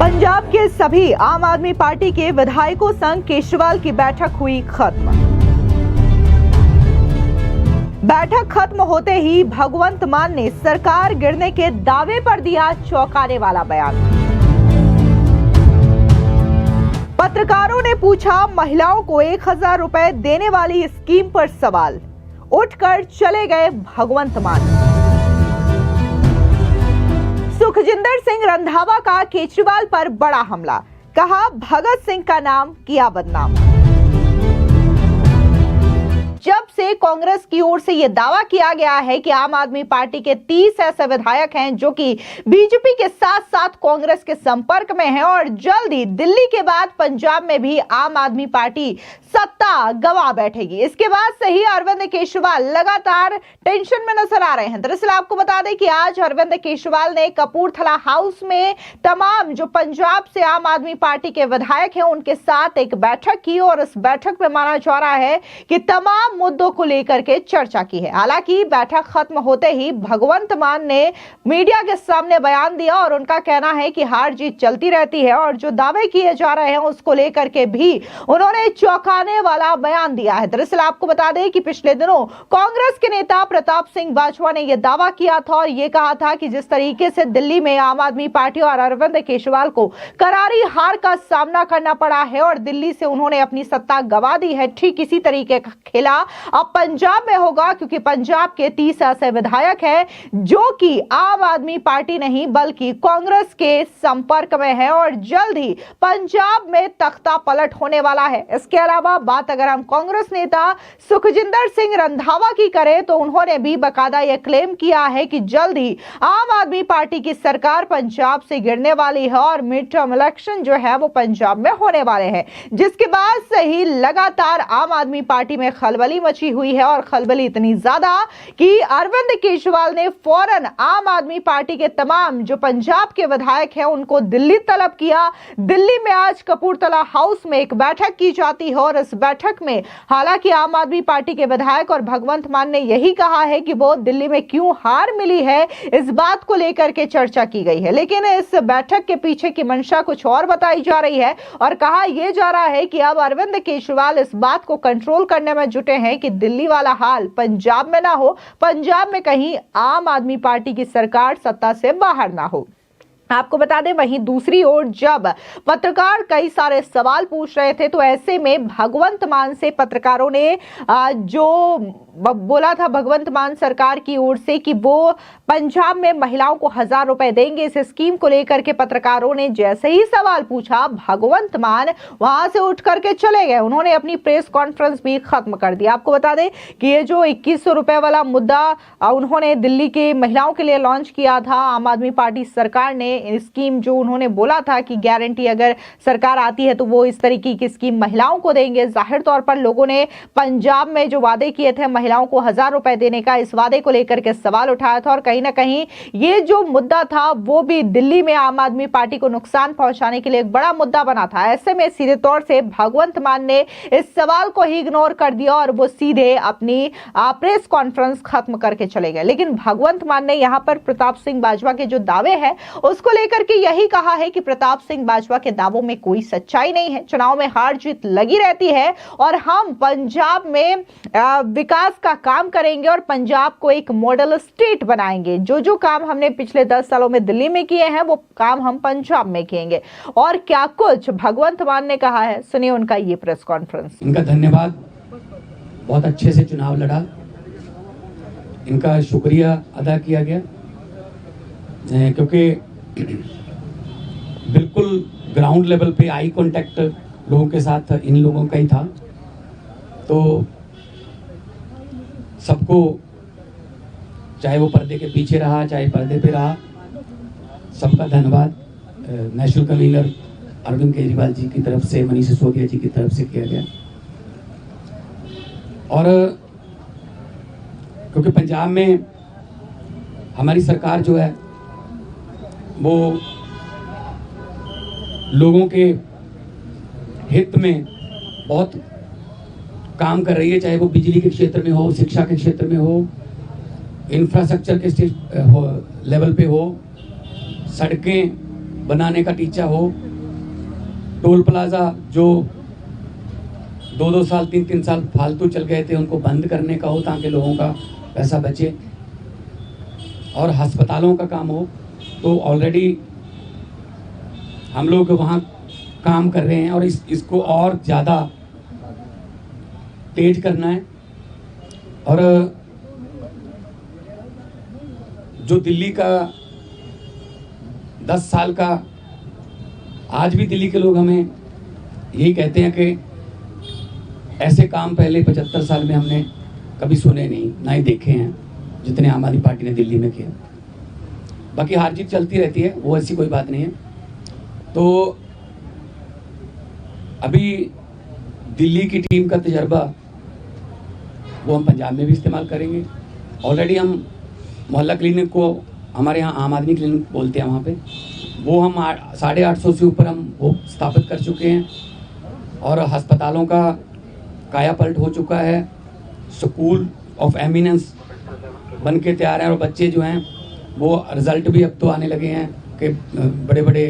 पंजाब के सभी आम आदमी पार्टी के विधायकों संग केजरीवाल की बैठक हुई खत्म। बैठक खत्म होते ही भगवंत मान ने सरकार गिरने के दावे पर दिया चौंकाने वाला बयान। पत्रकारों ने पूछा महिलाओं को 1000 रुपए देने वाली स्कीम पर सवाल, उठकर चले गए भगवंत मान। सुखजिंदर सिंह रंधावा का केजरीवाल पर बड़ा हमला, कहा भगत सिंह का नाम किया बदनाम। जब से कांग्रेस की ओर से यह दावा किया गया है कि आम आदमी पार्टी के 30 ऐसे विधायक हैं जो कि बीजेपी के साथ साथ कांग्रेस के संपर्क में हैं और जल्द ही दिल्ली के बाद पंजाब में भी आम आदमी पार्टी सत्ता गंवा बैठेगी, इसके बाद से ही अरविंद केजरीवाल लगातार टेंशन में नजर आ रहे हैं। दरअसल आपको बता दें कि आज अरविंद केजरीवाल ने कपूरथला हाउस में तमाम जो पंजाब से आम आदमी पार्टी के विधायक हैं उनके साथ एक बैठक की और इस बैठक में माना जा रहा है कि तमाम मुद्दों को लेकर के चर्चा की है। हालांकि बैठक खत्म होते ही भगवंत मान ने मीडिया के सामने बयान दिया और उनका कहना है कि हार जीत चलती रहती है और जो दावे किए जा रहे हैं उसको लेकर के भी उन्होंने चौंकाने वाला बयान दिया है। दरअसल आपको बता दें कि पिछले दिनों कांग्रेस के नेता प्रताप सिंह बाजवा ने यह दावा किया था और यह कहा था कि जिस तरीके से दिल्ली में आम आदमी पार्टी और अरविंद केजरीवाल को करारी हार का सामना करना पड़ा है और दिल्ली से उन्होंने अपनी सत्ता गंवा दी है, ठीक इसी तरीके का खेला अब पंजाब में होगा, क्योंकि पंजाब के 30 ऐसे विधायक हैं जो कि आम आदमी पार्टी नहीं बल्कि कांग्रेस के संपर्क में है और जल्द ही पंजाब में तख्ता पलट होने वाला है। इसके अलावा बात अगर हम कांग्रेस नेता सुखजिंदर सिंह रंधावा की करें तो उन्होंने भी बकायदा यह क्लेम किया है कि जल्द ही आम आदमी पार्टी की सरकार पंजाब से गिरने वाली है और मिड टर्म इलेक्शन जो है वो पंजाब में होने वाले हैं, जिसके बाद से ही लगातार आम आदमी पार्टी में खलबली मची हुई है और खलबली इतनी ज्यादा कि अरविंद केजरीवाल ने फौरन आम आदमी पार्टी के तमाम जो पंजाब के विधायक हैं उनको दिल्ली तलब किया। दिल्ली में आज कपूरथला हाउस में एक बैठक की जाती है और इस बैठक में हालांकि आम आदमी पार्टी के विधायक और भगवंत मान ने यही कहा है कि वो दिल्ली में क्यों हार मिली है इस बात को लेकर के चर्चा की गई है, लेकिन इस बैठक के पीछे की मंशा कुछ और बताई जा रही है और कहा यह जा रहा है कि अब अरविंद केजरीवाल इस बात को कंट्रोल करने में जुटे हैं कि दिल्ली वाला हाल पंजाब में ना हो, पंजाब में कहीं आम आदमी पार्टी की सरकार सत्ता से बाहर ना हो। आपको बता दें वहीं दूसरी ओर जब पत्रकार कई सारे सवाल पूछ रहे थे तो ऐसे में भगवंत मान से पत्रकारों ने जो बोला था भगवंत मान सरकार की ओर से कि वो पंजाब में महिलाओं को 1000 रुपए देंगे, इस स्कीम को लेकर के पत्रकारों ने जैसे ही सवाल पूछा भगवंत मान वहां से उठ करके चले गए। उन्होंने अपनी प्रेस कॉन्फ्रेंस भी खत्म कर दी। आपको बता दें कि ये जो 2100 रुपए वाला मुद्दा उन्होंने दिल्ली के महिलाओं के लिए लॉन्च किया था आम आदमी पार्टी सरकार ने, स्कीम जो उन्होंने बोला था कि गारंटी अगर सरकार आती है तो वो इस तरीके की स्कीम महिलाओं को देंगे। जाहिर तौर पर लोगों ने पंजाब में जो वादे किए थे महिलाओं को 1000 रुपए देने का, इस वादे को लेकर के सवाल उठाया था और कहीं ना कहीं ये जो मुद्दा था वो भी दिल्ली में आम आदमी पार्टी को नुकसान पहुंचाने के लिए एक बड़ा मुद्दा बना था। ऐसे में सीधे तौर से भगवंत मान ने इस सवाल को ही इग्नोर कर दिया और वो सीधे अपनी प्रेस कॉन्फ्रेंस खत्म करके चले गए। लेकिन भगवंत मान ने यहां पर प्रताप सिंह बाजवा के जो दावे हैं उसको लेकर के यही कहा है कि प्रताप सिंह बाजवा के दावों में कोई सच्चाई नहीं है, चुनाव में हार जीत लगी रहती है और हम पंजाब में विकास का काम करेंगे और पंजाब को एक मॉडल स्टेट बनाएंगे। जो काम हमने पिछले 10 सालों में दिल्ली में किए हैं वो काम हम पंजाब में किएंगे। और क्या कुछ भगवंत मान ने कहा है, सुनिए उनका ये प्रेस कॉन्फ्रेंस। इनका धन्यवाद, बहुत अच्छे से चुनाव लड़ा, इनका शुक्रिया अदा किया गया क्योंकि बिल्कुल ग्राउंड लेवल पे आई कांटेक्ट लोगों के साथ इन लोगों का ही था, तो सबको चाहे वो पर्दे के पीछे रहा चाहे पर्दे पे रहा, सबका धन्यवाद नेशनल कन्वीनर अरविंद केजरीवाल जी की तरफ से, मनीष सिसोदिया जी की तरफ से किया गया। और क्योंकि पंजाब में हमारी सरकार जो है वो लोगों के हित में बहुत काम कर रही है, चाहे वो बिजली के क्षेत्र में हो, शिक्षा के क्षेत्र में हो, इंफ्रास्ट्रक्चर के लेवल पे हो, सड़कें बनाने का टीचा हो, टोल प्लाजा जो 2-2 साल 3-3 साल फालतू चल गए थे उनको बंद करने का हो ताकि लोगों का पैसा बचे, और अस्पतालों का काम हो। तो ऑलरेडी हम लोग वहाँ काम कर रहे हैं और इसको और ज़्यादा तेज करना है। और जो दिल्ली का 10 साल का, आज भी दिल्ली के लोग हमें यही कहते हैं कि ऐसे काम पहले 75 साल में हमने कभी सुने नहीं, ना ही देखे हैं जितने आम आदमी पार्टी ने दिल्ली में किए। बाकी हार जीत चलती रहती है, वो ऐसी कोई बात नहीं है। तो अभी दिल्ली की टीम का तजर्बा वो हम पंजाब में भी इस्तेमाल करेंगे। ऑलरेडी हम मोहल्ला क्लिनिक को, हमारे यहाँ आम आदमी क्लिनिक बोलते हैं वहाँ पे, वो हम 850 से ऊपर हम वो स्थापित कर चुके हैं। और अस्पतालों का काया पलट हो चुका है, स्कूल ऑफ एमिनेंस बन के तैयार हैं। और बच्चे जो हैं वो रिज़ल्ट भी अब तो आने लगे हैं कि बड़े बड़े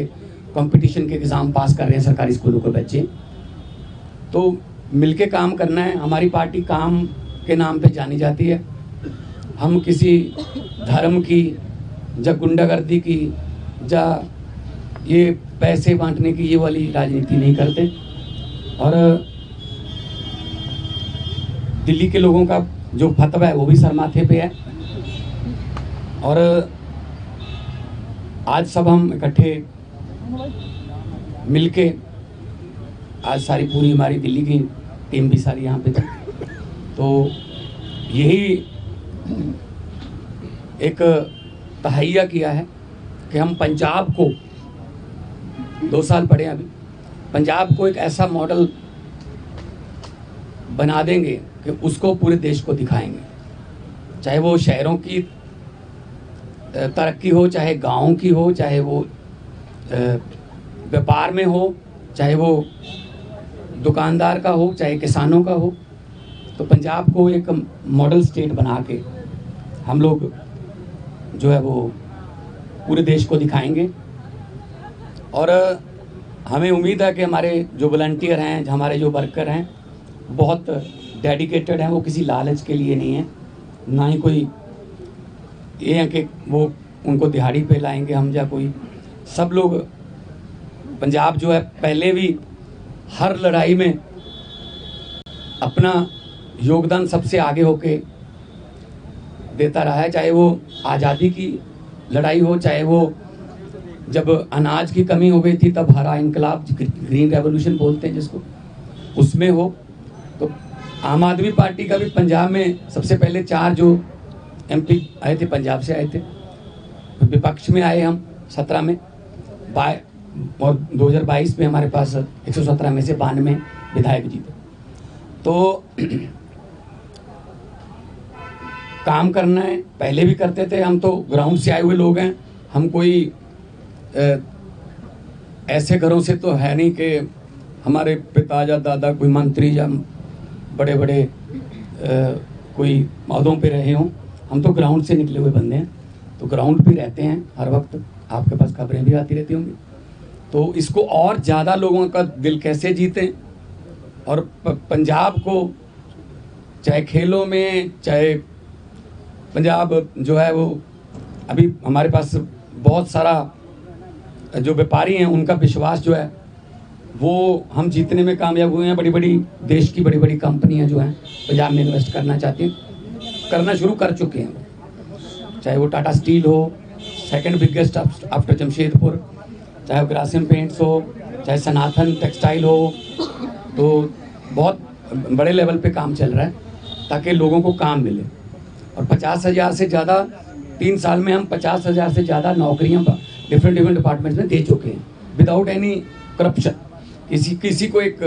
कंपटीशन के एग्ज़ाम पास कर रहे हैं सरकारी स्कूलों के बच्चे। तो मिलके काम करना है। हमारी पार्टी काम के नाम पे जानी जाती है। हम किसी धर्म की या गुंडागर्दी की या ये पैसे बांटने की ये वाली राजनीति नहीं करते। और दिल्ली के लोगों का जो फतवा है वो भी सर माथे पे है। और आज सब हम इकट्ठे मिलके, आज सारी पूरी हमारी दिल्ली की टीम भी सारी यहाँ पे थी, तो यही एक तहैया किया है कि हम पंजाब को, 2 साल पड़े अभी, पंजाब को एक ऐसा मॉडल बना देंगे कि उसको पूरे देश को दिखाएंगे। चाहे वो शहरों की तरक्की हो, चाहे गाँव की हो, चाहे वो व्यापार में हो, चाहे वो दुकानदार का हो, चाहे किसानों का हो। तो पंजाब को एक मॉडल स्टेट बना के हम लोग जो है वो पूरे देश को दिखाएंगे। और हमें उम्मीद है कि हमारे जो वॉलंटियर हैं, हमारे जो वर्कर हैं, बहुत डेडिकेटेड हैं। वो किसी लालच के लिए नहीं है, ना ही कोई ये है कि वो उनको दिहाड़ी पे लाएंगे हम या कोई। सब लोग, पंजाब जो है पहले भी हर लड़ाई में अपना योगदान सबसे आगे होके देता रहा है। चाहे वो आज़ादी की लड़ाई हो, चाहे वो जब अनाज की कमी हो गई थी तब हरा इनकलाब, ग्रीन रेवोल्यूशन बोलते हैं जिसको, उसमें हो। तो आम आदमी पार्टी का भी पंजाब में सबसे पहले 4 जो MP आए थे पंजाब से आए थे, विपक्ष में आए हम 17 में, और 2022 में हमारे पास 117 में से 92 विधायक जीते। तो काम करना है, पहले भी करते थे। हम तो ग्राउंड से आए हुए लोग हैं। हम कोई ऐसे घरों से तो है नहीं कि हमारे पिता या दादा कोई मंत्री या बड़े बड़े कोई पदों पे रहे हों। हम तो ग्राउंड से निकले हुए बंदे हैं, तो ग्राउंड पे रहते हैं हर वक्त। आपके पास खबरें भी आती रहती होंगी। तो इसको और ज़्यादा लोगों का दिल कैसे जीतें, और पंजाब को चाहे खेलों में, चाहे पंजाब जो है वो, अभी हमारे पास बहुत सारा जो व्यापारी हैं उनका विश्वास जो है वो हम जीतने में कामयाब हुए हैं। बड़ी बड़ी देश की बड़ी बड़ी कंपनियां जो हैं पंजाब में इन्वेस्ट करना चाहती हैं, करना शुरू कर चुके हैं। चाहे वो टाटा स्टील हो, सेकंड बिगेस्ट आफ्टर जमशेदपुर, चाहे वो ग्रासिम पेंट्स हो, चाहे सनातन टेक्सटाइल हो। तो बहुत बड़े लेवल पे काम चल रहा है ताकि लोगों को काम मिले। और 50,000 से ज़्यादा, 3 साल में हम 50,000 से ज़्यादा नौकरियां डिफरेंट डिपार्टमेंट्स में दे चुके हैं विदाउट एनी करप्शन। किसी को 1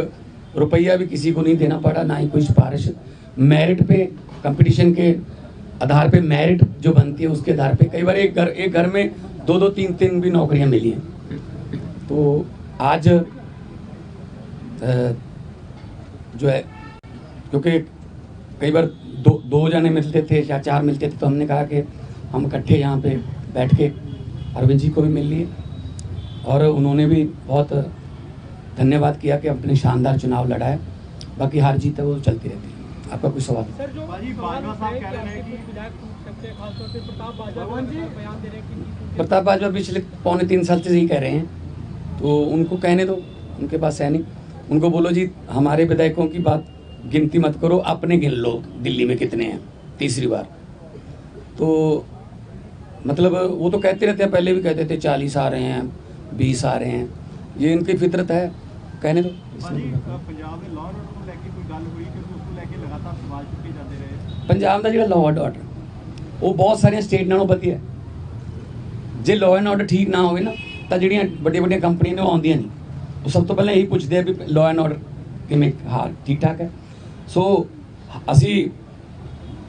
रुपया भी किसी को नहीं देना पड़ा, ना ही कोई सिफारिश। मेरिट पे, कंपटीशन के आधार पे मेरिट जो बनती है उसके आधार पे कई बार एक घर में 2-2, 3-3 भी नौकरियां मिली हैं। तो आज जो है, क्योंकि कई बार 2 जने मिलते थे या 4 मिलते थे, तो हमने कहा कि हम इकट्ठे यहाँ पे बैठ के अरविंद जी को भी मिल लिए और उन्होंने भी बहुत धन्यवाद किया कि अपने शानदार चुनाव लड़ा है। बाकी हार जीत है वो चलती रहती है। आपका कोई सवाल? सर जो बाजवा साहब कह रहे हैं कि विधायक टूट सकते हैं, खासतौर पे प्रताप बाजवा बयान दे रहे हैं कि प्रताप बाजवा पिछले 2.25 साल से यही कह रहे हैं, तो उनको कहने दो, उनके पास है नहीं। उनको बोलो जी हमारे विधायकों की बात गिनती मत करो, अपने गिन लो दिल्ली में कितने हैं तीसरी बार। तो मतलब वो तो कहते रहते हैं, पहले भी कहते थे 40 आ रहे हैं, 20 आ रहे हैं, ये इनकी फितरत है, कहने दो। पंजाब में लॉ एंड ऑर्डर को लेके कोई गल हुई कि उसको लेके लगातार सवाल चुके जाते रहे? पंजाब का जो लॉ एंड ऑर्डर वो बहुत सारिया स्टेट नालों वधिया है। जे लॉ एंड ऑर्डर ठीक ना होवे ना तो ਜਿਹੜੀਆਂ ਵੱਡੀਆਂ ਕੰਪਨੀਆਂ ਨੇ ਉਹ ਆਉਂਦੀਆਂ ਨਹੀਂ। ਉਹ ਸਭ ਤੋਂ ਪਹਿਲਾਂ ਇਹੀ ਪੁੱਛਦੇ ਆ ਵੀ ਲॉ ਐਂਡ ਆਰਡਰ ਕਿਵੇਂ, ਹਾਂ ਠੀਕ ਠਾਕ ਹੈ। ਸੋ ਅਸੀਂ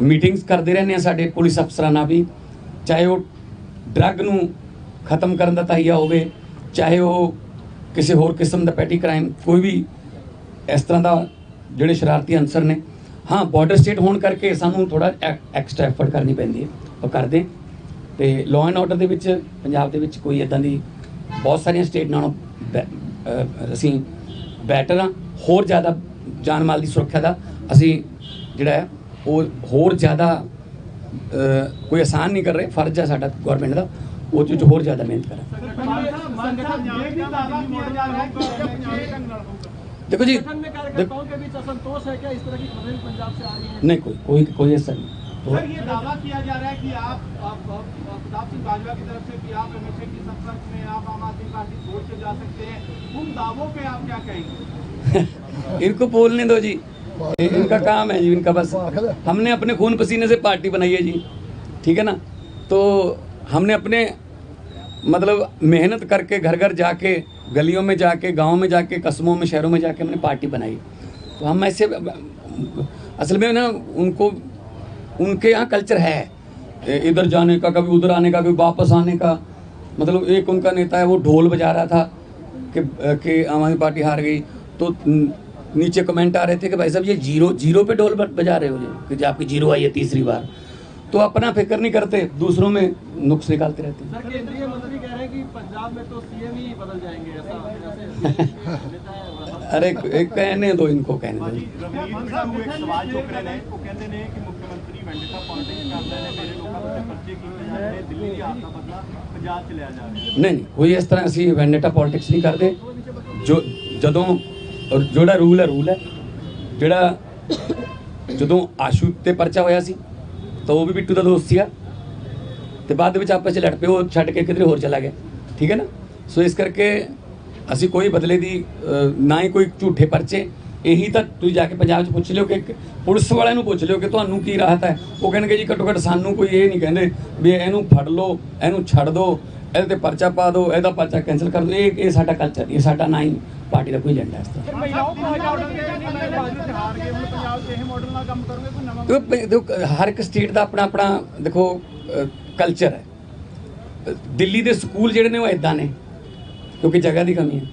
ਮੀਟਿੰਗਸ ਕਰਦੇ ਰਹਿੰਦੇ ਹਾਂ ਸਾਡੇ ਪੁਲਿਸ ਅਫਸਰਾਂ ਨਾਲ ਵੀ, ਚਾਹੇ ਉਹ ਡਰੱਗ ਨੂੰ ਖਤਮ ਕਰਨ ਦਾ ਤਹੀਆ ਹੋਵੇ, ਚਾਹੇ ਉਹ ਕਿਸੇ ਹੋਰ ਕਿਸਮ ਦਾ ਪੈਟੀ ਕ੍ਰਾਈਮ, ਕੋਈ ਵੀ ਇਸ ਤਰ੍ਹਾਂ ਦਾ ਜਿਹੜੇ ਸ਼ਰਾਰਤੀ ਅਨਸਰ ਨੇ। ਹਾਂ ਬਾਰਡਰ ਸਟੇਟ ਹੋਣ ਕਰਕੇ ਸਾਨੂੰ ਥੋੜਾ ਐਕਸਟਰਾ ਐਫਰਟ ਕਰਨੀ ਪੈਂਦੀ ਹੈ, ਉਹ ਕਰਦੇ। ਤੇ ਲਾਅ ਐਂਡ ਆਰਡਰ ਦੇ ਵਿੱਚ ਪੰਜਾਬ ਦੇ ਵਿੱਚ ਕੋਈ ਇਦਾਂ ਦੀ ਬਹੁਤ ਸਾਰੀਆਂ ਸਟੇਟ ਨਾਲੋਂ ਅਸੀਂ ਬੈਟਰ ਹਾਂ। ਹੋਰ ਜ਼ਿਆਦਾ ਜਾਨ ਮਾਲ ਦੀ ਸੁਰੱਖਿਆ ਦਾ ਅਸੀਂ ਜਿਹੜਾ ਹੈ ਉਹ ਹੋਰ ਜ਼ਿਆਦਾ ਕੋਈ ਆਸਾਨ ਨਹੀਂ ਕਰ ਰਹੇ, ਫਰਜ਼ ਹੈ ਸਾਡਾ ਗਵਰਨਮੈਂਟ ਦਾ ਉਹ 'ਚ ਹੋਰ ਜ਼ਿਆਦਾ ਮਿਹਨਤ ਕਰਾਂ। देखो जी, कार्यकर्ताओं के बीच असंतोष है क्या? इस तरह की खबरें पंजाब से आ रही हैं? नहीं, कोई ऐसा नहीं। सर ये दावा किया जा रहा है कि आप प्रताप सिंह बाजवा की तरफ से कि आप हमेशा की संपर्क में आप आम आदमी पार्टी छोड़ के जा सकते हैं, उन दावों पे आप क्या कहेंगे? इनको बोलने दो जी, इनका काम है जी, इनका बस। हमने अपने खून पसीने से पार्टी बनाई है जी, ठीक है ना। तो हमने अपने मतलब मेहनत करके घर घर जाके, गलियों में जाके, गांव में जाके, कस्बों में, शहरों में जाके हमने पार्टी बनाई। तो हम ऐसे असल में ना उनके यहाँ कल्चर है इधर जाने का, कभी उधर आने का, कभी वापस आने का। मतलब एक उनका नेता है वो ढोल बजा रहा था कि आम आदमी पार्टी हार गई, तो नीचे कमेंट आ रहे थे कि भाई साहब ये जीरो पे ढोल बजा रहे हो जी, कि आपकी जीरो आई है तीसरी बार। तो अपना फिक्र नहीं करते, दूसरों में नुक्स निकालते रहते हैं। सर केंद्रीय मंत्री कह रहे हैं कि पंजाब में तो सीएम ही बदल जाएंगे, ऐसा अरे कहने दो, इनको कहने दो। रवनीत साहू एक सवाल चुक रहे हैं, वो कहते हैं कि मुख्यमंत्री वेंडेटा पॉलिटिक्स करते हैं, मेरे लोगों को पर्चे किए जा रहे हैं, दिल्ली की हाथ का बदला पंजाब चले जा रहे हैं। नहीं, कोई इस तरह ਅਸੀਂ ਵੈਂਡੇਟਾ ਪੋਲਿਟਿਕਸ ਨਹੀਂ ਕਰਦੇ। ਜੋ ਜਦੋਂ ਜਿਹੜਾ ਰੂਲ ਹੈ ਜਿਹੜਾ ਜਦੋਂ ਆਸ਼ੂ ਤੇ ਪਰਚਾ ਹੋਇਆ ਸੀ ਤਾਂ ਉਹ ਵੀ ਬਿੱਟੂ ਦਾ ਦੋਸਤ ਸੀਗਾ ਤੇ ਬਾਅਦ ਦੇ ਵਿੱਚ ਆਪਸ ਚ ਲੜ ਪਏ, ਉਹ ਛੱਡ ਕੇ ਕਿਧਰੇ ਹੋਰ ਚਲਾ ਗਿਆ, ਠੀਕ ਹੈ ਨਾ। ਸੋ ਇਸ ਕਰਕੇ ਅਸੀਂ ਕੋਈ ਬਦਲੇ ਦੀ ਨਾ ਹੀ ਕੋਈ ਝੂਠੇ ਪਰਚੇ। ਇਹੀ ਤਾਂ ਤੁਸੀਂ ਜਾ ਕੇ ਪੰਜਾਬ 'ਚ ਪੁੱਛ ਲਿਓ ਕਿ ਪੁਲਿਸ ਵਾਲਿਆਂ ਨੂੰ ਪੁੱਛ ਲਿਓ ਕਿ ਤੁਹਾਨੂੰ ਕੀ ਰਾਹਤ ਹੈ। ਉਹ ਕਹਿਣਗੇ ਜੀ ਘੱਟੋ ਘੱਟ ਸਾਨੂੰ ਕੋਈ ਇਹ ਨਹੀਂ ਕਹਿੰਦੇ ਵੀ ਇਹਨੂੰ ਫੜ ਲਓ, ਇਹਨੂੰ ਛੱਡ ਦਿਓ, ਇਹਦੇ ਤੇ ਪਰਚਾ ਪਾ ਦਿਓ, ਇਹਦਾ ਪਰਚਾ ਕੈਂਸਲ ਕਰ ਦਿਓ। ਇਹ ਸਾਡਾ ਕਲਚਰ, ਇਹ ਸਾਡਾ ਨਾ ਹੀ ਪਾਰਟੀ ਦਾ ਕੋਈ ਏਜੰਡਾ ਇਸ ਤਰ੍ਹਾਂ। ਦੇਖੋ ਹਰ ਇੱਕ ਸਟੇਟ ਦਾ ਆਪਣਾ ਆਪਣਾ ਦੇਖੋ ਕਲਚਰ ਹੈ। ਦਿੱਲੀ ਦੇ ਸਕੂਲ ਜਿਹੜੇ ਨੇ ਉਹ ਇੱਦਾਂ ਨੇ ਕਿਉਂਕਿ ਜਗ੍ਹਾ ਦੀ ਕਮੀ ਹੈ।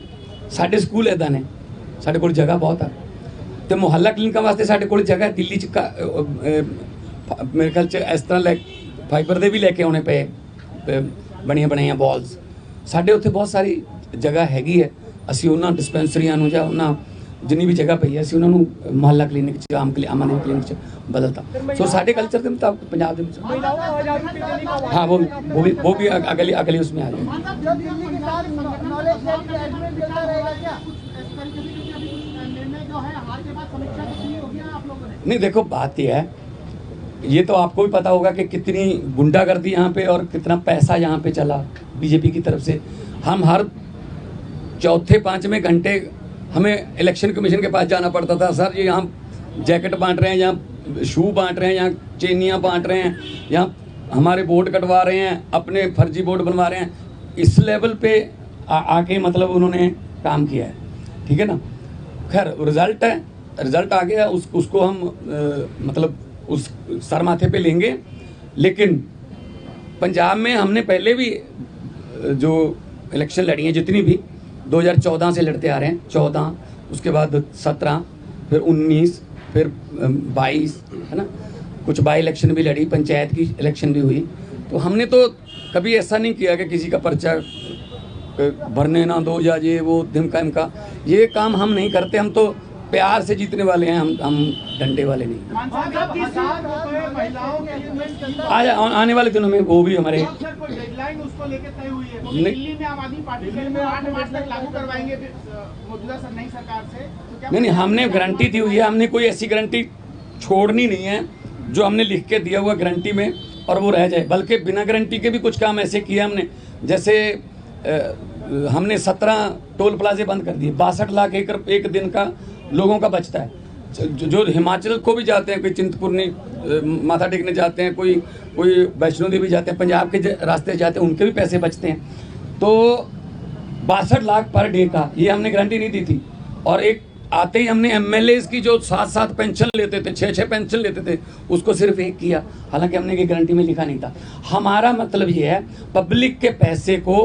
ਸਾਡੇ ਸਕੂਲ ਇੱਦਾਂ ਨੇ, ਸਾਡੇ ਕੋਲ ਜਗ੍ਹਾ ਬਹੁਤ ਆ ਤੇ ਮੁਹੱਲਾ ਕਲੀਨਿਕਾਂ ਵਾਸਤੇ ਸਾਡੇ ਕੋਲ ਜਗ੍ਹਾ ਦਿੱਲੀ 'ਚ ਮੇਰੇ ਖਿਆਲ 'ਚ ਇਸ ਤਰ੍ਹਾਂ ਫਾਈਬਰ ਦੇ ਵੀ ਲੈ ਕੇ ਆਉਣੇ ਪਏ ਬਣੀਆਂ ਬਣਾਈਆਂ ਬਾਲਸ। ਸਾਡੇ ਉੱਥੇ ਬਹੁਤ ਸਾਰੀ ਜਗ੍ਹਾ ਹੈਗੀ ਹੈ। ਅਸੀਂ ਉਹਨਾਂ ਡਿਸਪੈਂਸਰੀਆਂ ਨੂੰ ਜਾਂ ਉਹਨਾਂ ਜਿੰਨੀ ਵੀ ਜਗ੍ਹਾ ਪਈ ਹੈ ਅਸੀਂ ਉਹਨਾਂ ਨੂੰ ਮੁਹੱਲਾ ਕਲੀਨਿਕ 'ਚ ਆਮ ਆਦਮੀ ਕਲੀਨਿਕ 'ਚ ਬਦਲਤਾ। ਸੋ ਸਾਡੇ ਕਲਚਰ ਦੇ ਮੁਤਾਬਕ ਪੰਜਾਬ ਦੇ ਵਿੱਚ हाँ वो भी अगले उसमें आ जाएंगे। नहीं देखो बात यह है, ये तो आपको भी पता होगा कि कितनी गुंडागर्दी यहाँ पे और कितना पैसा यहाँ पे चला बीजेपी की तरफ से। हम हर चौथे पांचवें घंटे हमें इलेक्शन कमीशन के पास जाना पड़ता था। सर ये यहाँ जैकेट बांट रहे हैं, यहाँ शू बांट रहे हैं, यहाँ चेनियाँ बांट रहे हैं, यहाँ हमारे बोर्ड कटवा रहे हैं, अपने फर्जी बोर्ड बनवा रहे हैं। इस लेवल पे आके मतलब उन्होंने काम किया है, ठीक है ना। खैर रिजल्ट है, रिजल्ट आ गया, उसको हम मतलब उस सर माथे पे लेंगे। लेकिन पंजाब में हमने पहले भी जो इलेक्शन लड़ी हैं जितनी भी 2014 से लड़ते आ रहे हैं, 14 उसके बाद 17 फिर 19 फिर 22 है ना, कुछ बाई इलेक्शन भी लड़ी, पंचायत की इलेक्शन भी हुई। तो हमने तो कभी ऐसा नहीं किया कि किसी का पर्चा भरने ना दो या ये वो धमका इमका, ये काम हम नहीं करते। हम तो प्यार से जीतने वाले हैं, हम डंडे वाले नहीं। मान साहब, 10,000 रुपए महिलाओं के लिए आज आने वाले दिनों में वो भी हमारे सर कोई डेडलाइन उसको लेकर तय हुई है? नहीं। दिल्ली में आम आदमी पार्टी में 8 मार्च तक लागू करवाएंगे मौजूदा नई सरकार से, तो क्या नहीं, हमने गारंटी दी हुई है। हमने कोई ऐसी गारंटी छोड़नी नहीं है जो हमने लिख के दिया हुआ गारंटी में और वो रह जाए। बल्कि बिना गारंटी के भी कुछ काम ऐसे किए हमने, जैसे हमने 17 टोल प्लाजे बंद कर दिए। 62 लाख एकड़ एक दिन का लोगों का बचता है। जो हिमाचल को भी जाते हैं, कोई चिंतपूर्णी माथा टेकने जाते हैं, कोई वैष्णो देवी जाते हैं, पंजाब के रास्ते जाते हैं, उनके भी पैसे बचते हैं। तो 62 लाख पर डे का ये हमने गारंटी नहीं दी थी। और एक आते ही हमने एमएलएज की जो 7-7 पेंशन लेते थे, 6-6 पेंशन लेते थे, उसको सिर्फ एक किया। हालांकि हमने ये गारंटी में लिखा नहीं था। हमारा मतलब ये है पब्लिक के पैसे को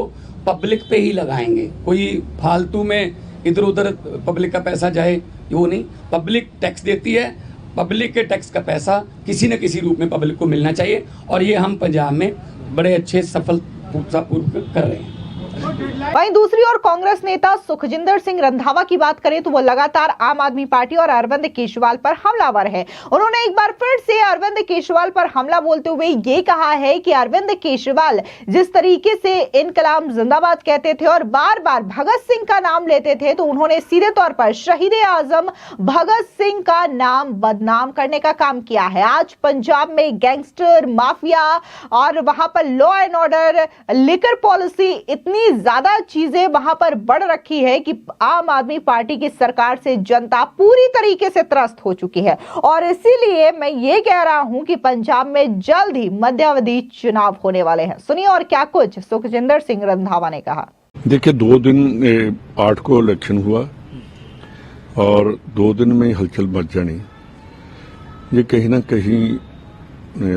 पब्लिक पे ही लगाएंगे। कोई फालतू में इधर उधर पब्लिक का पैसा जाए, वो नहीं। पब्लिक टैक्स देती है, पब्लिक के टैक्स का पैसा किसी न किसी रूप में पब्लिक को मिलना चाहिए। और ये हम पंजाब में बड़े अच्छे सफलतापूर्वक कर रहे हैं। वहीं दूसरी ओर कांग्रेस नेता सुखजिंदर सिंह रंधावा की बात करें तो वो लगातार आम आदमी पार्टी और अरविंद केजरीवाल पर हमलावर है। उन्होंने एक बार फिर से अरविंद केजरीवाल पर हमला बोलते हुए ये कहा है कि अरविंद केजरीवाल जिस तरीके से इनकलाब जिंदाबाद कहते थे और बार बार भगत सिंह का नाम लेते थे, तो उन्होंने सीधे तौर पर शहीद आजम भगत सिंह का नाम बदनाम करने का काम किया है। आज पंजाब में गैंगस्टर माफिया और वहां पर law and order, liquor policy, इतनी ज्यादा चीजें वहां पर बढ़ रखी है कि आम आदमी पार्टी की सरकार से जनता पूरी तरीके से त्रस्त हो चुकी है। और इसीलिए मैं ये कह रहा हूं कि पंजाब में जल्द ही मध्यावधि चुनाव होने वाले हैं। सुनिए और क्या कुछ सुखजिंदर सिंह रंधावा ने कहा। देखिए, 2 दिन 8 को इलेक्शन हुआ और 2 दिन में हलचल मच जानी, ये कहीं ना कहीं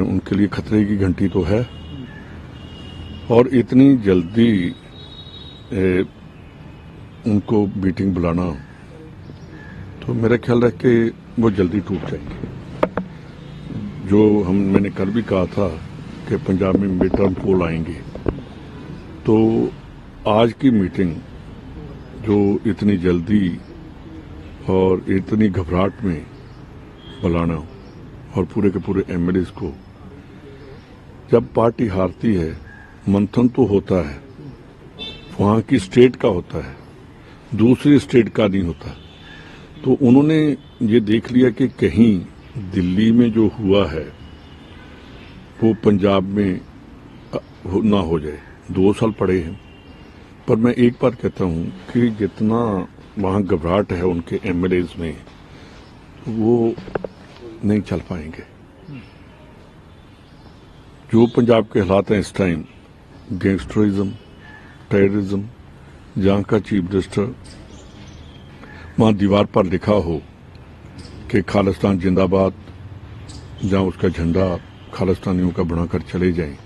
उनके लिए खतरे की घंटी तो है। और इतनी जल्दी उनको मीटिंग बुलाना, तो मेरा ख्याल है कि वो जल्दी टूट जाएंगे। जो मैंने कल भी कहा था कि पंजाब में मिड टर्म पोल आएंगे, तो आज की मीटिंग जो इतनी जल्दी और इतनी घबराहट में बुलाना और पूरे के पूरे एमएलएज को, जब पार्टी हारती है मंथन तो होता है, वहां की स्टेट का होता है, दूसरी स्टेट का नहीं होता। तो उन्होंने ये देख लिया कि कहीं दिल्ली में जो हुआ है वो पंजाब में ना हो जाए। 2 साल पड़े हैं, पर मैं एक बात कहता हूं कि जितना वहां घबराहट है उनके एमएलएज में, वो नहीं चल पाएंगे। जो पंजाब के हालात हैं इस टाइम, गैंगस्टरिज्म, टेररिज्म, जहां का चीफ मिनिस्टर वहां दीवार पर लिखा हो कि खालिस्तान जिंदाबाद, जहां उसका झंडा खालिस्तानियों का बनाकर चले जाएं,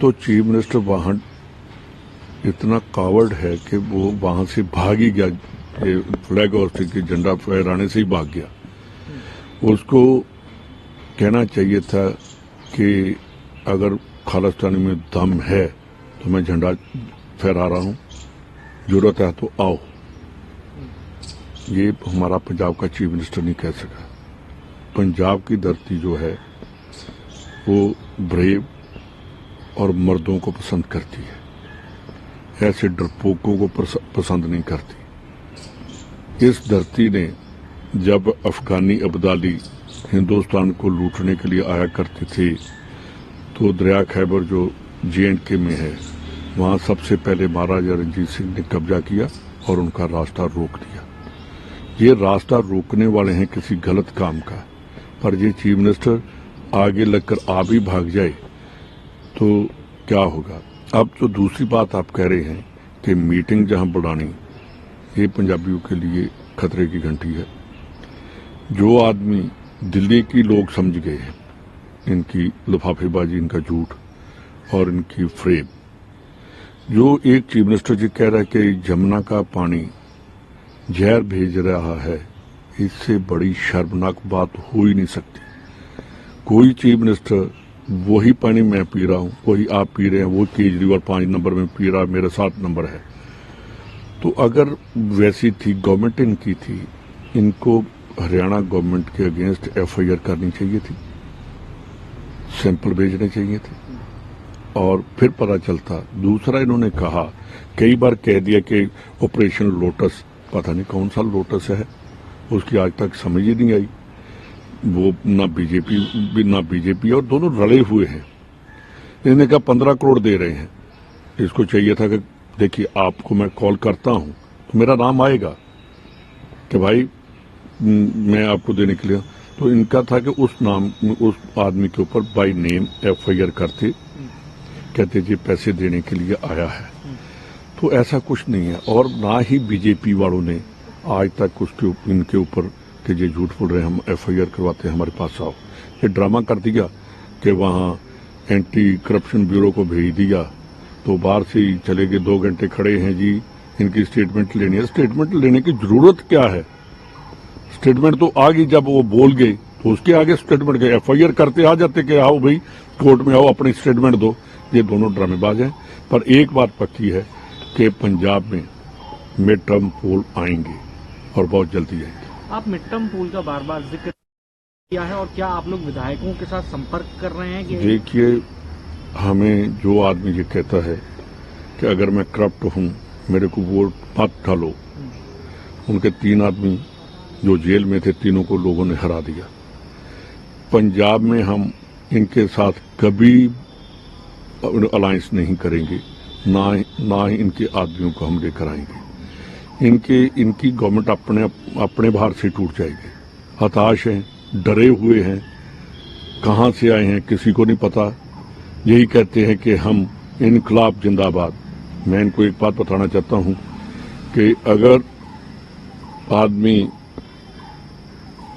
तो चीफ मिनिस्टर वहां इतना कावर्ड है कि वो वहां से भाग ही गया। फ्लैग और के झंडा फहराने से ही भाग गया। उसको कहना चाहिए था कि अगर खालिस्तानी में दम है तो मैं झंडा फहरा रहा हूं, जरूरत है तो आओ। ये हमारा पंजाब का चीफ मिनिस्टर नहीं कह सका। पंजाब की धरती जो है वो ब्रेव और मर्दों को पसंद करती है, ऐसे डरपोकों को पसंद नहीं करती। इस धरती ने जब अफगानी अब्दाली हिंदुस्तान को लूटने के लिए आया करते थे, तो दरिया खैबर जो J&K में है, वहां सबसे पहले महाराजा रणजीत सिंह ने कब्जा किया और उनका रास्ता रोक दिया। ये रास्ता रोकने वाले हैं किसी गलत काम का, पर ये चीफ मिनिस्टर आगे लगकर आप ही भाग जाए तो क्या होगा। अब जो दूसरी बात आप कह रहे हैं कि मीटिंग जहां बुलानी, ये पंजाबियों के लिए खतरे की घंटी है। जो आदमी दिल्ली की लोग समझ गए हैं, इनकी लिफाफेबाजी, इनका झूठ और इनकी फ्रेब। जो एक चीफ मिनिस्टर जी कह रहा है कि जमुना का पानी जहर भेज रहा है, इससे बड़ी शर्मनाक बात हो ही नहीं सकती। कोई चीफ मिनिस्टर वही पानी मैं पी रहा हूं, वही आप पी रहे हैं, वो केजरीवाल 5 नंबर में पी रहा है, मेरा 7 नंबर है। तो अगर वैसी थी गवर्नमेंट इनकी थी, इनको हरियाणा गवर्नमेंट के अगेंस्ट एफआईआर करनी चाहिए थी, सैंपल भेजने चाहिए थे और फिर पता चलता। दूसरा इन्होंने कहा, कई बार कह दिया कि ऑपरेशन लोटस, पता नहीं कौन सा लोटस है, उसकी आज तक समझ ही नहीं आई। वो ना बीजेपी और दोनों रले हुए हैं। इन्होंने कहा 15 करोड़ दे रहे हैं, इसको चाहिए था कि देखिए आपको मैं कॉल करता हूं तो मेरा नाम आएगा कि भाई मैं आपको देने के लिए। तो इनका था कि उस आदमी के ऊपर बाय नेम एफआईआर करते, कहते जी पैसे देने के लिए आया है। तो ऐसा कुछ नहीं है और ना ही बीजेपी वालों ने आज तक इनके ऊपर कि ये झूठ बोल रहे हैं, हम एफआईआर करवाते हैं, हमारे पास आओ। ये ड्रामा कर दिया कि वहां एंटी करप्शन ब्यूरो को भेज दिया, तो बाहर से ही चले गए, 2 घंटे खड़े हैं जी, इनकी स्टेटमेंट लेनी है। स्टेटमेंट लेने की जरूरत क्या है? स्टेटमेंट तो आ गई, जब वो बोल गए तो उसके आगे स्टेटमेंट के एफआईआर करते आ जाते कि आओ भाई कोर्ट में आओ, अपनी स्टेटमेंट दो। ये दोनों ड्रामेबाज हैं। पर एक बात पक्की है कि पंजाब में मिड टर्म पोल आएंगे और बहुत जल्दी आएंगे। आप मिड टर्म पोल का बार बार जिक्र किया है, और क्या आप लोग विधायकों के साथ संपर्क कर रहे हैं कि? देखिए, हमें जो आदमी ये कहता है कि अगर मैं करप्ट हूं, मेरे को वोट मत डालो, उनके 3 आदमी जो जेल में थे, तीनों को लोगों ने हरा दिया। पंजाब में हम इनके साथ कभी अलायंस नहीं करेंगे, ना ही इनके आदमियों को हम लेकर आएंगे। इनकी गवर्नमेंट अपने बाहर से टूट जाएगी। हताश हैं, डरे हुए हैं, कहां से आए हैं किसी को नहीं पता। यही कहते हैं कि हम इनकलाब जिंदाबाद। मैं इनको एक बात बताना चाहता हूं कि अगर आदमी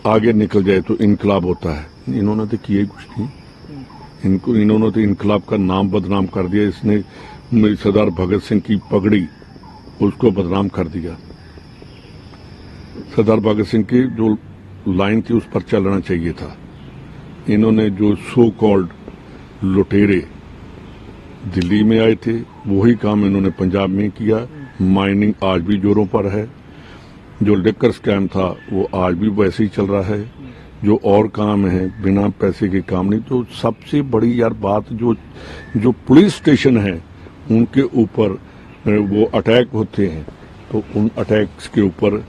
आगे निकल जाए तो इनकलाब होता है। इन्होंने तो किया ही कुछ नहीं। इन्होंने तो इनकलाब का नाम बदनाम कर दिया। इसने सरदार भगत सिंह की पगड़ी, उसको बदनाम कर दिया। सरदार भगत सिंह की जो लाइन थी उस पर चलना चाहिए था। इन्होंने जो सो कॉल्ड लुटेरे दिल्ली में आए थे, वही काम इन्होंने पंजाब में किया। माइनिंग आज भी जोरों पर है। जो लिकर स्कैम था वो आज भी वैसे ही चल रहा है। जो और काम है बिना पैसे के काम नहीं। तो सबसे बड़ी यार बात, जो पुलिस स्टेशन है उनके ऊपर वो अटैक होते हैं, तो उन अटैक्स के ऊपर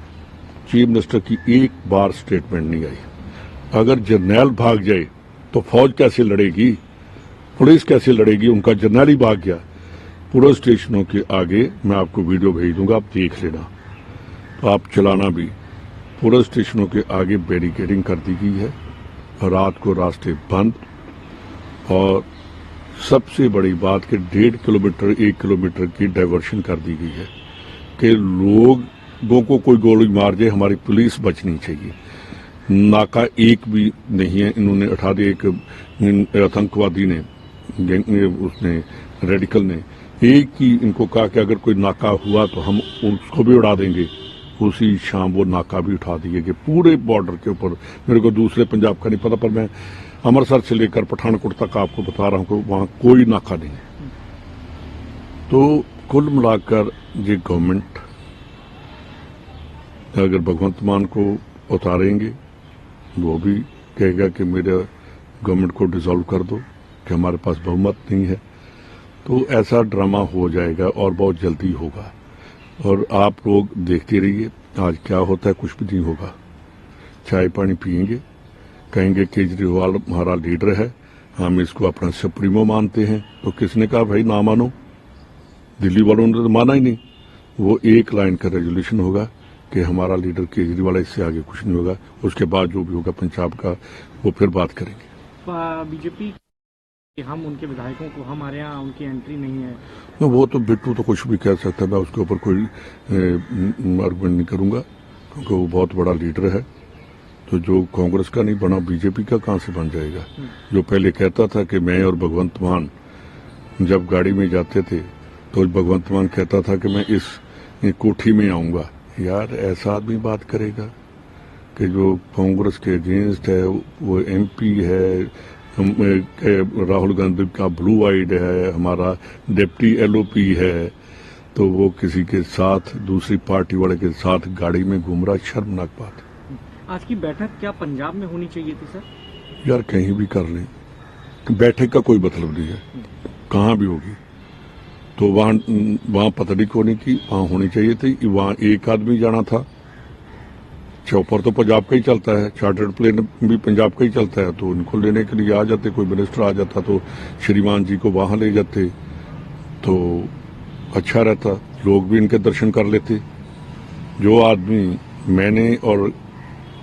चीफ मिनिस्टर की एक बार स्टेटमेंट नहीं आई। अगर जर्नैल भाग जाए तो फौज कैसे लड़ेगी, पुलिस कैसे लड़ेगी? उनका जर्नैल ही भाग गया। पुलिस स्टेशनों के आगे मैं आपको वीडियो भेज दूंगा, आप देख लेना, तो आप चलाना भी। पुलिस स्टेशनों के आगे बैरिकेडिंग कर दी गई है, रात को रास्ते बंद। और सबसे बड़ी बात कि 1.5 किलोमीटर 1 किलोमीटर की डायवर्शन कर दी गई है कि लोगों को कोई गोली मार जाए, हमारी पुलिस बचनी चाहिए। नाका एक भी नहीं है। इन्होंने उठा दिया, एक आतंकवादी ने, उसने रेडिकल ने एक ही इनको कहा कि अगर कोई नाका हुआ तो हम उसको भी उड़ा देंगे। उसी शाम वो नाका भी उठा दिए कि पूरे बॉर्डर के ऊपर। मेरे को दूसरे पंजाब का नहीं पता, पर मैं अमृतसर से लेकर पठानकोट तक आपको बता रहा हूं कि वहां कोई नाका नहीं है। तो कुल मिलाकर ये गवर्नमेंट अगर भगवंत मान को उतारेंगे, वो भी कहेगा कि मेरे गवर्नमेंट को डिसॉल्व कर दो, कि हमारे पास बहुमत नहीं है। तो ऐसा ड्रामा हो जाएगा और बहुत जल्दी होगा। और आप लोग देखते रहिए आज क्या होता है। कुछ भी नहीं होगा। चाय पानी पियेंगे, कहेंगे केजरीवाल हमारा लीडर है, हम इसको अपना सुप्रीमो मानते हैं। तो किसने कहा भाई ना मानो? दिल्ली वालों ने तो माना ही नहीं। वो एक लाइन का रेजोल्यूशन होगा कि हमारा लीडर केजरीवाल, इससे आगे कुछ नहीं होगा। उसके बाद जो भी होगा पंजाब का, वो फिर बात करेंगे। बीजेपी हम उनके विधायकों को, हमारे यहाँ उनकी एंट्री नहीं है। वो तो बिट्टू तो कुछ भी कह सकता है, मैं उसके ऊपर कोई आर्गुमेंट नहीं करूंगा, क्योंकि वो बहुत बड़ा लीडर है। तो जो कांग्रेस का नहीं बना, बीजेपी का कहां से बन जाएगा? जो पहले कहता था कि मैं और भगवंत मान जब गाड़ी में जाते थे तो भगवंत मान कहता था कि मैं इस कोठी में आऊंगा। यार ऐसा आदमी बात करेगा कि जो कांग्रेस के अगेंस्ट है, वो एमपी है, राहुल गांधी का ब्लू आइड है, हमारा डिप्टी LOP है, तो वो किसी के साथ दूसरी पार्टी वाले के साथ गाड़ी में घूम रहा, शर्मनाक बात है। आज की बैठक क्या पंजाब में होनी चाहिए थी सर? यार कहीं भी कर लें, बैठक का कोई मतलब नहीं है, कहाँ भी होगी। तो वहां पतड़ी होने की वहां होनी चाहिए थी, वहां एक आदमी जाना था। चौपर तो पंजाब का ही चलता है, चार्टर्ड प्लेन भी पंजाब का ही चलता है, तो उनको लेने के लिए आ जाते, कोई मिनिस्टर आ जाता तो श्रीमान जी को वहां ले जाते तो अच्छा रहता, लोग भी इनके दर्शन कर लेते। जो आदमी मैंने और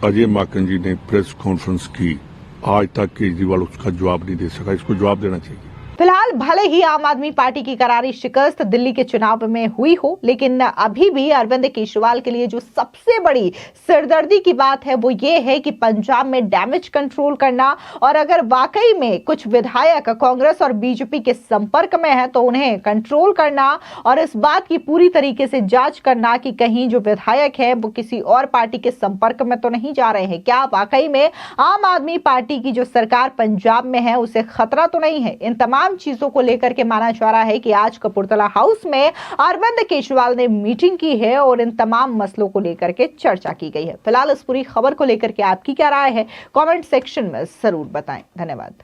अजय माकन जी ने प्रेस कॉन्फ्रेंस की, आज तक केजरीवाल उसका जवाब नहीं दे सका, इसको जवाब देना चाहिए। फिलहाल भले ही आम आदमी पार्टी की करारी शिकस्त दिल्ली के चुनाव में हुई हो, लेकिन अभी भी अरविंद केजरीवाल के लिए जो सबसे बड़ी सिरदर्दी की बात है वो ये है कि पंजाब में डैमेज कंट्रोल करना, और अगर वाकई में कुछ विधायक कांग्रेस और बीजेपी के संपर्क में है तो उन्हें कंट्रोल करना और इस बात की पूरी तरीके से जांच करना कि कहीं जो विधायक है वो किसी और पार्टी के संपर्क में तो नहीं जा रहे हैं। क्या वाकई में आम आदमी पार्टी की जो सरकार पंजाब में है उसे खतरा तो नहीं है? इन तमाम चीजों को लेकर के माना जा रहा है कि आज कपूरथला हाउस में अरविंद केजरीवाल ने मीटिंग की है और इन तमाम मसलों को लेकर के चर्चा की गई है। फिलहाल इस पूरी खबर को लेकर के आपकी क्या राय है, कमेंट सेक्शन में जरूर बताएं। धन्यवाद।